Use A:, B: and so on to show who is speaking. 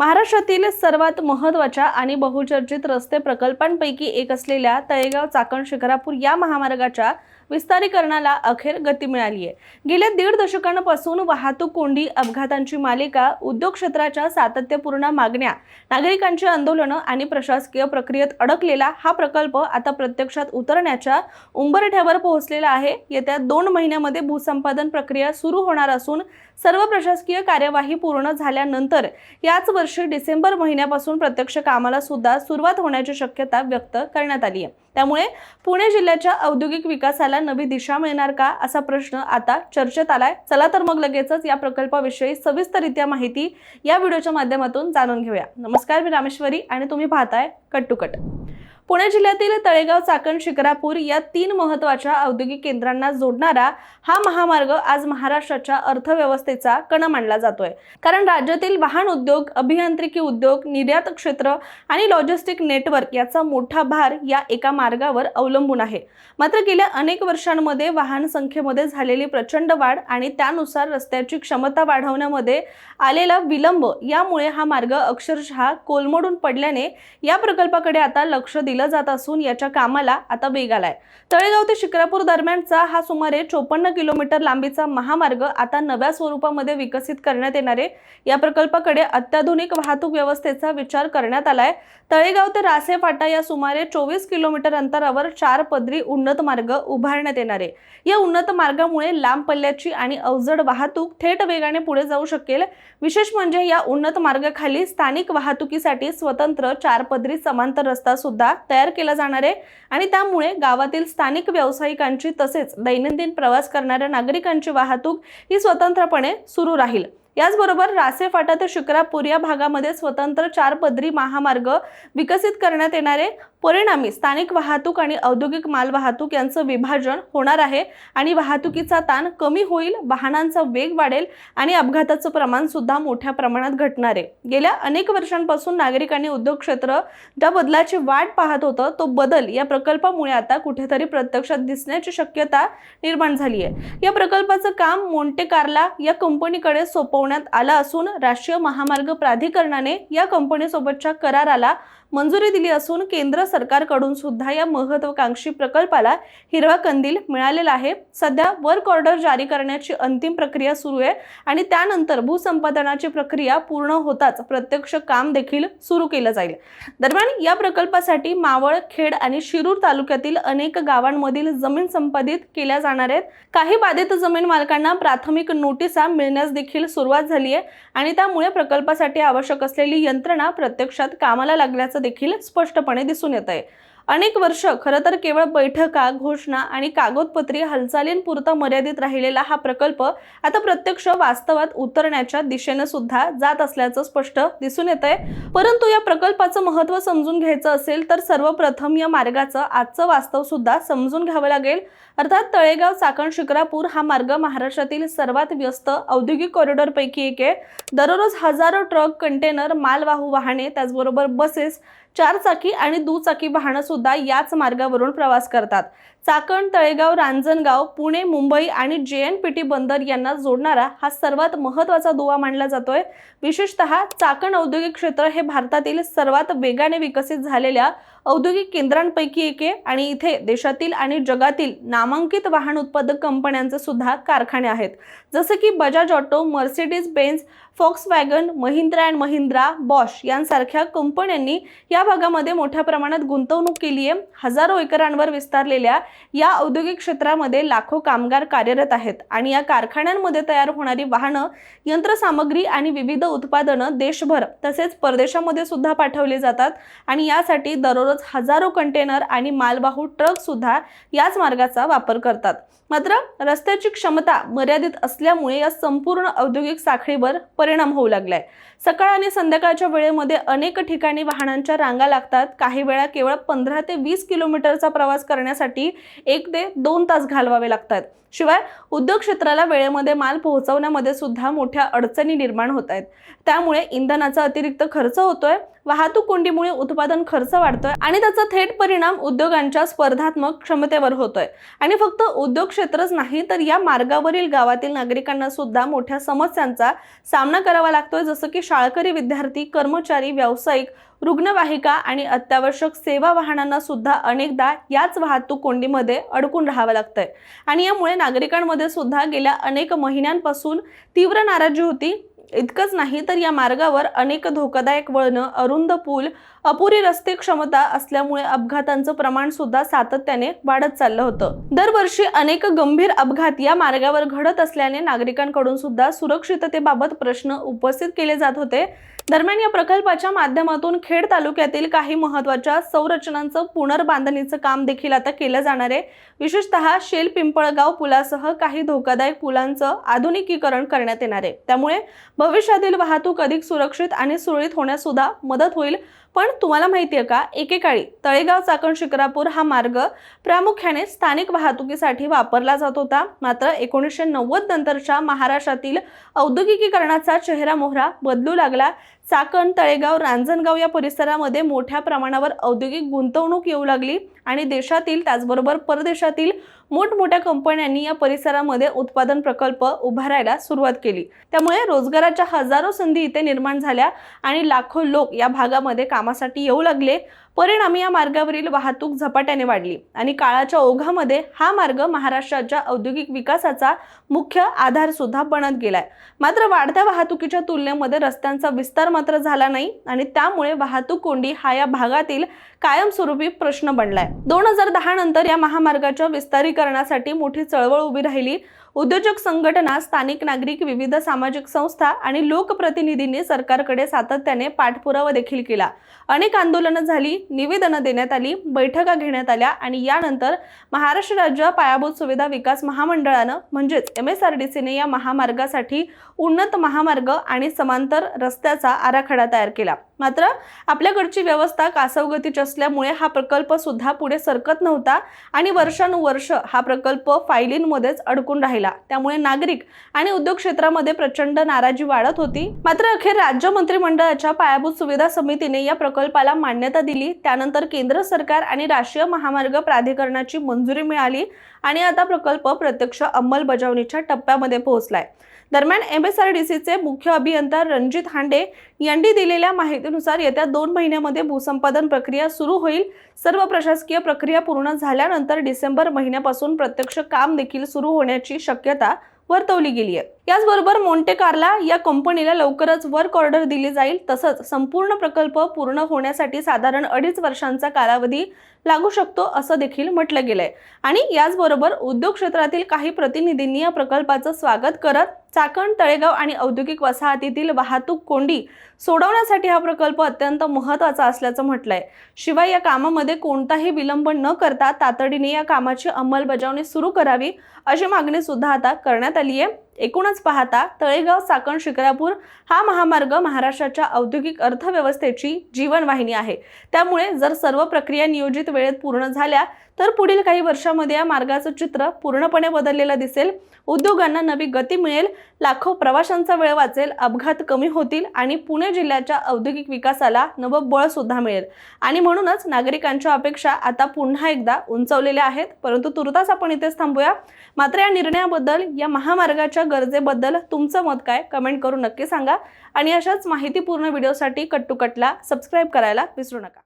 A: महाराष्ट्रातील सर्वात महत्त्वाच्या आणि बहुचर्चित रस्ते प्रकल्पांपैकी एक असलेल्या तळेगाव चाकण शिक्रापूर या महामार्गाच्या विस्तारीकरणाला अखेर गती मिळाली आहे। गेल्या 1.5 दशकांपासून वाहतूक कोंडी, अपघातांची मालिका, उद्योग क्षेत्राच्या सातत्यपूर्ण मागण्या, नागरिकांची आंदोलनं आणि प्रशासकीय प्रक्रियेत अडकलेला हा प्रकल्प आता प्रत्यक्षात उतरण्याच्या उंबरठ्यावर पोहोचलेला आहे। येत्या 2 महिन्यांमध्ये भूसंपादन प्रक्रिया सुरू होणार असून सर्व प्रशासकीय कार्यवाही पूर्ण झाल्यानंतर याच वर्षी डिसेंबर महिन्यापासून प्रत्यक्ष कामाला सुद्धा सुरुवात होण्याची शक्यता व्यक्त करण्यात आली आहे। त्यामुळे पुणे जिल्ह्याच्या औद्योगिक विकासाला नवी दिशा मिळणार का, असा प्रश्न आता चर्चेत आलाय। चला तर मग लगेचच या प्रकल्पाविषयी सविस्तररित्या माहिती या व्हिडिओच्या माध्यमातून जाणून घेऊया। नमस्कार, मी रामेश्वरी आणि तुम्ही पाहताय कट टू कट। पुणे जिल्ह्यातील तळेगाव चाकण शिक्रापूर या 3 महत्त्वाच्या औद्योगिक केंद्रांना जोडणारा हा महामार्ग आज महाराष्ट्राच्या अर्थव्यवस्थेचा कणा मानला जातोय। कारण राज्यातील वाहन उद्योग, अभियांत्रिकी उद्योग, निर्यात क्षेत्र आणि लॉजिस्टिक नेटवर्क याचा मोठा भार या एका मार्गावर अवलंबून आहे। मात्र गेल्या अनेक वर्षांमध्ये वाहन संख्येमध्ये झालेली प्रचंड वाढ आणि त्यानुसार रस्त्याची क्षमता वाढवण्यामध्ये आलेला विलंब यामुळे हा मार्ग अक्षरशः कोलमडून पडल्याने या प्रकल्पाकडे आता लक्ष दिलं जात असून याच्या कामाला आता वेग आलाय। तळेगाव ते शिक्रापूर दरम्यानचा हा सुमारे 54 किलोमीटर लांबीचा महामार्ग आता नव्या स्वरूपामध्ये विकसित करण्यात येणारे या प्रकल्पाकडे अत्याधुनिक वाहतूक व्यवस्थेचा विचार करण्यात आलाय। तळेगाव ते रासे फाटा या सुमारे 24 किलोमीटर अंतरावर 4 पदरी उन्नत मार्ग उभारण्यात येणार आहे। या उन्नत मार्गामुळे लांब पल्ल्याची आणि अवजड वाहतूक थेट वेगाने पुढे जाऊ शकेल। विशेष म्हणजे या उन्नत मार्गाखाली स्थानिक वाहतुकीसाठी स्वतंत्र 4 पदरी समांतर रस्ता सुद्धा तयार केला जाणार आहे आणि त्यामुळे गावातील स्थानिक व्यावसायिकांची तसेच दैनंदिन प्रवास करणाऱ्या नागरिकांची वाहतूक ही स्वतंत्रपणे सुरू राहील। याचबरोबर रासे फाटा ते शिक्रापूर या भागामध्ये स्वतंत्र 4 पदरी महामार्ग विकसित करण्यात येणारे, परिणामी स्थानिक वाहतूक आणि औद्योगिक मालवाहतूक यांचं विभाजन होणार आहे आणि वाहतुकीचा ताण कमी होईल, वाहनांचा वेग वाढेल आणि अपघाताचं प्रमाण सुद्धा मोठ्या प्रमाणात घटणार आहे। गेल्या अनेक वर्षांपासून नागरिक आणि उद्योग क्षेत्र ज्या बदलाची वाट पाहत होतं, तो बदल या प्रकल्पामुळे आता कुठेतरी प्रत्यक्षात दिसण्याची शक्यता निर्माण झाली आहे। या प्रकल्पाचं काम मोंटे कार्लो या कंपनीकडे सोपवण्यात आलं असून राष्ट्रीय महामार्ग प्राधिकरणाने या कंपनीसोबतच्या कराराला मंजुरी दिली असून केंद्र सरकारकडून सुद्धा या महत्त्वाकांक्षी प्रकल्पाला हिरवा कंदील मिळालेला आहे। सध्या वर्क ऑर्डर जारी करण्याची अंतिम प्रक्रिया सुरू आहे आणि त्यानंतर भूसंपादनाची प्रक्रिया पूर्ण होताच प्रत्यक्ष काम देखील सुरू केलं जाईल। दरम्यान या प्रकल्पासाठी मावळ, खेड आणि शिरूर तालुक्यातील अनेक गावांमधील जमीन संपादित केल्या जाणार आहेत। काही बाधित जमीन मालकांना प्राथमिक नोटिसा मिळण्यास देखील सुरुवात झाली आहे आणि त्यामुळे प्रकल्पासाठी आवश्यक असलेली यंत्रणा प्रत्यक्षात कामाला लागल्याचं देखील स्पष्टपणे दिसून येत आहे। अनेक वर्ष खरं तर केवळ बैठका, घोषणा आणि कागदपत्री हालचालींपुरता मर्यादित राहिलेला हा प्रकल्प आता प्रत्यक्ष वास्तवात उतरण्याच्या दिशेने सुद्धा जात असल्याचं स्पष्ट दिसून येत आहे। परंतु या प्रकल्पाचं महत्त्व समजून घ्यायचं असेल तर सर्वप्रथम या मार्गाचं आजचं वास्तव सुद्धा समजून घ्यावं लागेल। अर्थात तळेगाव चाकण शिक्रापूर हा मार्ग महाराष्ट्रातील सर्वात व्यस्त औद्योगिक कॉरिडॉरपैकी एक आहे। दररोज हजारो ट्रक, कंटेनर, मालवाहू वाहने, त्याचबरोबर बसेस, 4 चाकी आणि दुचाकी वाहनं सुद्धा याच मार्गावरून प्रवास करतात। चाकण, तळेगाव, रांजणगाव, पुणे, मुंबई आणि JNPT बंदर यांना जोडणारा हा सर्वात महत्त्वाचा दुवा मानला जातोय। विशेषतः चाकण औद्योगिक क्षेत्र हे भारतातील सर्वात वेगाने विकसित झालेल्या औद्योगिक केंद्रांपैकी एक आहे आणि इथे देशातील आणि जगातील नामांकित वाहन उत्पादक कंपन्यांचे सुद्धा कारखाने आहेत। जसे की Bajaj auto, Mercedes Benz, Volkswagen, Mahindra and Mahindra, Bosch यांसारख्या कंपन्यांनी या भागामध्ये मोठ्या प्रमाणात गुंतवणूक केली आहे। हजारो एकरांवर विस्तारलेल्या या औद्योगिक क्षेत्रामध्ये लाखो कामगार कार्यरत आहेत आणि या कारखान्यांमध्ये तयार होणारी वाहनं, यंत्रसामग्री आणि विविध उत्पादनं देशभर तसेच परदेशामध्ये सुद्धा पाठवली जातात आणि यासाठी दररोज हजारो कंटेनर आणि मालवाहू ट्रक सुद्धा याच मार्गाचा वापर करतात। मात्र रस्त्याची क्षमता मर्यादित असल्यामुळे या संपूर्ण औद्योगिक साखळीवर परिणाम होऊ लागलाय। सकाळ आणि संध्याकाळच्या वेळेमध्ये अनेक ठिकाणी वाहनांच्या रांगा लागतात। काही वेळा केवळ 15 ते 20 किलोमीटरचा प्रवास करण्यासाठी 1 ते 2 तास घालवावे लागतात। शिवाय उद्योग क्षेत्राला वेळेमध्ये माल पोहोचवण्यामध्ये सुद्धा मोठ्या अडचणी निर्माण होत आहेत। त्यामुळे इंधनाचा अतिरिक्त खर्च होतोय। वाहतूक कोंडीमुळे उत्पादन खर्च वाढतोय आणि त्याचा थेट परिणाम उद्योगांच्या स्पर्धात्मक क्षमतेवर होतोय। आणि फक्त उद्योग क्षेत्रच नाही तर या मार्गावरील गावातील नागरिकांना सुद्धा मोठ्या समस्यांचा सामना करावा लागतोय, जसं की शाळकरी विद्यार्थी, कर्मचारी, व्यावसायिक, रुग्णवाहिका आणि अत्यावश्यक सेवा वाहनांना सुद्धा अनेकदा याच वाहतूक कोंडीमध्ये अडकून राहावं लागतंय। आणि यामुळे नागरिकांमध्ये सुद्धा गेल्या अनेक महिन्यांपासून तीव्र नाराजी होती। इतकंच नाही तर या मार्गावर अनेक धोकादायक वळणं, अरुंद पूल, अपुरी रस्ते क्षमता असल्यामुळे अपघातांचं प्रमाण सुद्धा सातत्याने वाढत चाललं होतं। दरवर्षी अनेक गंभीर अपघात या मार्गावर घडत असल्याने नागरिकांकडून सुद्धा सुरक्षिततेबाबत प्रश्न उपस्थित केले जात होते। दरम्यान या प्रकल्पाच्या माध्यमातून खेड तालुक्यातील काही महत्त्वाच्या संरचनांचं पुनर्बांधणीचं काम देखील आता केलं जाणार आहे। विशेषतः शेल पिंपळगाव पुलासह काही धोकादायक पुलांचं आधुनिकीकरण करण्यात येणार आहे। त्यामुळे भविष्यातील वाहतूक अधिक सुरक्षित आणि सुरळीत होण्यास सुद्धा मदत होईल। पण तुम्हाला माहिती आहे का, एकेकाळी तळेगाव चाकण शिक्रापूर हा मार्ग प्रामुख्याने स्थानिक वाहतुकीसाठी वापरला जात होता। मात्र 1990 नंतरच्या महाराष्ट्रातील औद्योगिकीकरणाचा चेहरा मोहरा बदलू लागला। चाकण, तळेगाव, रांजणगाव या परिसरामध्ये मोठ्या प्रमाणावर औद्योगिक गुंतवणूक येऊ लागली आणि देशातील त्याचबरोबर परदेशातील मोठमोठ्या कंपन्यांनी या परिसरामध्ये उत्पादन प्रकल्प उभारायला सुरुवात केली। त्यामुळे रोजगाराच्या हजारो संधी इथे निर्माण झाल्या आणि लाखो लोक या भागामध्ये कामासाठी येऊ लागले। परिणामी या मार्गावरील वाहतूक झपाट्याने वाढली आणि काळाच्या ओघामध्ये हा मार्ग महाराष्ट्राच्या औद्योगिक विकासाचा मुख्य आधार सुद्धा बनत गेलाय। मात्र वाढत्या वाहतुकीच्या तुलनेमध्ये रस्त्यांचा विस्तार मात्र झाला नाही आणि त्यामुळे वाहतूक कोंडी हा या भागातील कायमस्वरूपी प्रश्न बनलाय। 2010 नंतर या महामार्गाच्या विस्तारीकरणासाठी मोठी चळवळ उभी राहिली। उद्योजक संघटना, स्थानिक नागरिक, विविध सामाजिक संस्था आणि लोकप्रतिनिधींनी सरकारकडे सातत्याने पाठपुरावा देखील केला। अनेक आंदोलनं झाली, निवेदनं देण्यात आली, बैठका घेण्यात आल्या आणि यानंतर महाराष्ट्र राज्य पायाभूत सुविधा विकास महामंडळानं म्हणजेच MSRDCने या महामार्गासाठी उन्नत महामार्ग आणि समांतर रस्त्याचा आराखडा तयार केला। मात्र आपल्याकडची व्यवस्था कासवगतीची असल्यामुळे हा प्रकल्प सुद्धा पुढे सरकत नव्हता आणि वर्षानुवर्ष हा प्रकल्प फायलींमध्येच अडकून राहिला। त्यामुळे नागरिक आणि उद्योग क्षेत्रामध्ये प्रचंड नाराजी वाढत होती। मात्र अखेर राज्य मंत्रिमंडळाच्या पायाभूत सुविधा समितीने या प्रकल्पाला मान्यता दिली। त्यानंतर केंद्र सरकार आणि राष्ट्रीय महामार्ग प्राधिकरणाची मंजुरी मिळाली आणि आता प्रकल्प प्रत्यक्ष अंमलबजावणीच्या टप्प्यामध्ये पोहोचलाय। दरम्यान MSRDCचे मुख्य अभियंता रणजित हांडे यांनी दिलेल्या माहितीनुसार येत्या 2 महिन्यामध्ये भूसंपादन प्रक्रिया सुरू होईल। सर्व प्रशासकीय प्रक्रिया पूर्ण झाल्यानंतर डिसेंबर महिन्यापासून प्रत्यक्ष काम देखील सुरू होण्याची शक्यता वर्तवली गेली आहे। याचबरोबर मोंटे कार्लो या कंपनीला लवकरच वर्क ऑर्डर दिली जाईल। तसंच संपूर्ण प्रकल्प पूर्ण होण्यासाठी साधारण 2.5 वर्षांचा कालावधी लागू शकतो असं देखील म्हटलं गेलंय। आणि याचबरोबर उद्योग क्षेत्रातील काही प्रतिनिधींनी या प्रकल्पाचं स्वागत करत चाकण, तळेगाव आणि औद्योगिक वसाहतीतील वाहतूक कोंडी सोडवण्यासाठी हा प्रकल्प अत्यंत महत्त्वाचा असल्याचं म्हटलंय। शिवाय या कामामध्ये कोणताही विलंब न करता तातडीने या कामाची अंमलबजावणी सुरू करावी अशी मागणी सुद्धा आता करण्यात आली आहे। एकूणच पाहता तळेगाव चाकण शिक्रापूर हा महामार्ग महाराष्ट्राच्या औद्योगिक अर्थव्यवस्थेची जीवनवाहिनी आहे। त्यामुळे जर सर्व प्रक्रिया नियोजित वेळेत पूर्ण झाल्या तर पुढील काही वर्षांमध्ये या मार्गाचं चित्र पूर्णपणे बदललेलं दिसेल। उद्योगांना नवी गती मिळेल, लाखो प्रवाशांचा वेळ वाचेल, अपघात कमी होतील आणि पुणे जिल्ह्याच्या औद्योगिक विकासाला नवं बळ सुद्धा मिळेल। आणि म्हणूनच नागरिकांच्या अपेक्षा आता पुन्हा एकदा उंचावलेल्या आहेत। परंतु तुर्तास आपण इथेच थांबूया। मात्र या निर्णयाबद्दल, या महामार्गाच्या गरजेबद्दल तुमचं मत काय, कमेंट करून नक्की सांगा। आणि अशाच माहितीपूर्ण व्हिडिओसाठी कट टू कटला सबस्क्राइब करायला विसरू नका।